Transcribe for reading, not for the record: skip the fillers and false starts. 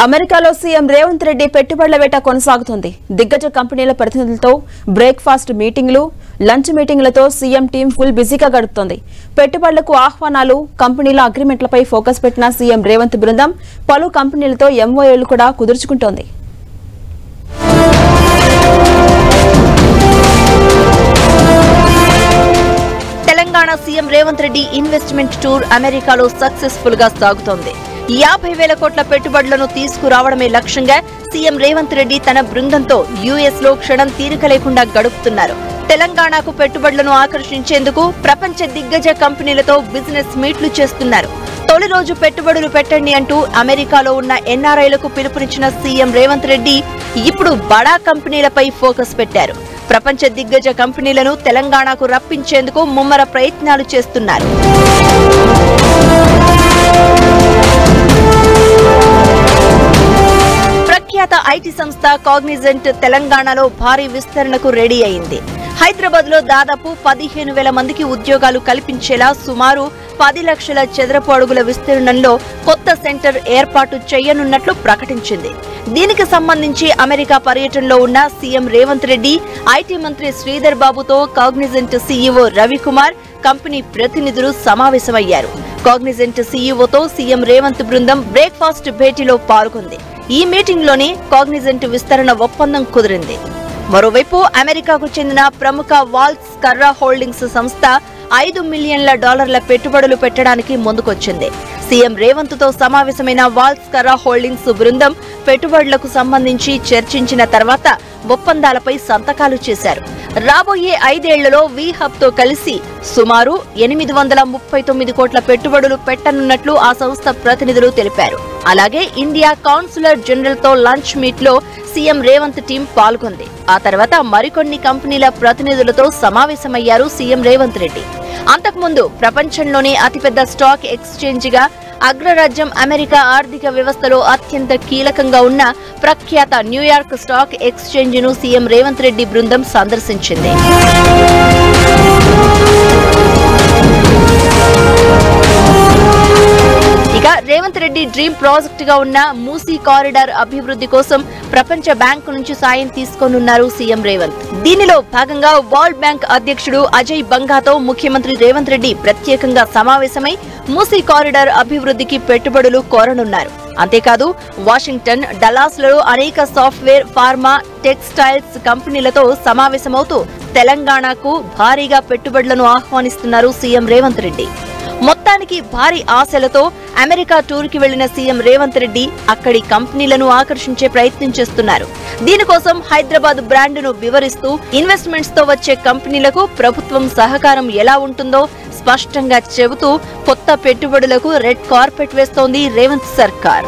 అమెరికాలో సీఎం రేవంత్ రెడ్డి పెట్టుబడుల వేట కొనసాగుతోంది. దిగ్గజ కంపెనీల ప్రతినిధులతో బ్రేక్ఫాస్ట్ మీటింగ్లు, లంచ్ మీటింగ్లతో సీఎం టీం ఫుల్ బిజీగా గడుపుతోంది. పెట్టుబడులకు ఆహ్వానాలు, కంపెనీల అగ్రిమెంట్లపై ఫోకస్ పెట్టిన సీఎం రేవంత్ బృందం పలు కంపెనీలతో ఎంఓఏలు కూడా కుదుర్చుకుంటోంది. Telangana CM Revanth Reddy investment tour అమెరికాలో సక్సెస్ఫుల్ గా సాగుతోంది. 50,000 కోట్ల పెట్టుబడులను తీసుకురావడమే లక్ష్యంగా సీఎం రేవంత్ రెడ్డి తన బృందంతో యుఎస్ లో క్షణం తీరిక లేకుండా గడుపుతున్నారు. తెలంగాణకు పెట్టుబడులను ఆకర్షించేందుకు ప్రపంచ దిగ్గజ కంపెనీలతో బిజినెస్ మీట్లు చేస్తున్నారు. తొలి రోజు పెట్టుబడులు పెట్టండి అంటూ అమెరికాలో ఉన్న ఎన్ఆర్ఐలకు పిలుపునిచ్చిన సీఎం రేవంత్ రెడ్డి ఇప్పుడు బడా కంపెనీలపై ఫోకస్ పెట్టారు. ప్రపంచ దిగ్గజ కంపెనీలను తెలంగాణకు రప్పించేందుకు ముమ్మర ప్రయత్నాలు చేస్తున్నారు. ప్రఖ్యాత ఐటీ సంస్థ కాగ్నిజెంట్ తెలంగాణలో భారీ విస్తరణకు రెడీ అయింది. హైదరాబాద్ లో దాదాపు 15,000 మందికి ఉద్యోగాలు కల్పించేలా సుమారు 10 లక్షల చదరపు అడుగుల విస్తీర్ణంలో కొత్త సెంటర్ ఏర్పాటు చేయనున్నట్లు ప్రకటించింది. దీనికి సంబంధించి అమెరికా పర్యటనలో ఉన్న సీఎం రేవంత్ రెడ్డి ఐటీ మంత్రి శ్రీధర్ బాబుతో కాగ్నిజెంట్ సీఈఓ రవికుమార్, కంపెనీ ప్రతినిధులు సమావేశమయ్యారు. కాగ్నిజెంట్ సీఈఓతో సీఎం రేవంత్ బృందం బ్రేక్ఫాస్ట్ భేటీలో పాల్గొంది. ఈ మీటింగ్ లోనే కాగ్నిజెంట్ విస్తరణ ఒప్పందం కుదిరింది. మరోవైపు అమెరికాకు చెందిన ప్రముఖ వాల్స్ కర్రా హోల్డింగ్స్ సంస్థ $5 మిలియన్ల పెట్టుబడులు పెట్టడానికి ముందుకొచ్చింది. సీఎం రేవంత్ తో సమావేశమైన వాల్స్ కర్రా హోల్డింగ్స్ బృందం పెట్టుబడులకు సంబంధించి చర్చించిన తర్వాత ఒప్పందాలపై సంతకాలు చేశారు. రాబోయే 5 ఏళ్లలో వీహబ్ తో కలిసి సుమారు 839 కోట్ల పెట్టుబడులు పెట్టనున్నట్లు ఆ సంస్థ ప్రతినిధులు తెలిపారు. అలాగే ఇండియా కౌన్సిలర్ జనరల్ తో లంచ్ మీట్ లో సీఎం రేవంత్ టీం పాల్గొంది. ఆ తర్వాత మరికొన్ని కంపెనీల ప్రతినిధులతో సమావేశమయ్యారు సీఎం రేవంత్ రెడ్డి. అంతకుముందు ప్రపంచంలోనే అతిపెద్ద స్టాక్ ఎక్స్చేంజ్ గా అగ్రరాజ్యం అమెరికా ఆర్థిక వ్యవస్థలో అత్యంత కీలకంగా ఉన్న ప్రఖ్యాత న్యూయార్క్ స్టాక్ ఎక్స్చేంజ్ ను సీఎం రేవంత్ రెడ్డి బృందం సందర్శించింది. ఇక రేవంత్ రెడ్డి డ్రీమ్ ప్రాజెక్ట్ గా ఉన్న మూసీ కారిడార్ అభివృద్ధి కోసం ప్రపంచ బ్యాంకు నుంచి సాయం తీసుకోనున్నారు సీఎం రేవంత్. దీనిలో భాగంగా వరల్డ్ బ్యాంక్ అధ్యక్షుడు అజయ్ బంగాతో ముఖ్యమంత్రి రేవంత్ రెడ్డి ప్రత్యేకంగా సమావేశమై మూసీ కారిడార్ అభివృద్ధికి పెట్టుబడులు కోరనున్నారు. అంతేకాదు వాషింగ్టన్, డల్లాస్ లలో అనేక సాఫ్ట్వేర్, ఫార్మా, టెక్స్టైల్స్ కంపెనీలతో సమావేశమవుతూ తెలంగాణకు భారీగా పెట్టుబడులను ఆహ్వానిస్తున్నారు సీఎం రేవంత్ రెడ్డి. మొత్తానికి భారీ ఆశలతో అమెరికా టూర్ కి వెళ్లిన సీఎం రేవంత్ రెడ్డి అక్కడి కంపెనీలను ఆకర్షించే ప్రయత్నం చేస్తున్నారు. దీనికోసం హైదరాబాద్ బ్రాండ్ను వివరిస్తూ ఇన్వెస్ట్మెంట్స్ తో వచ్చే కంపెనీలకు ప్రభుత్వం సహకారం ఎలా ఉంటుందో స్పష్టంగా చెబుతూ కొత్త పెట్టుబడులకు రెడ్ కార్పెట్ వేస్తోంది రేవంత్ సర్కార్.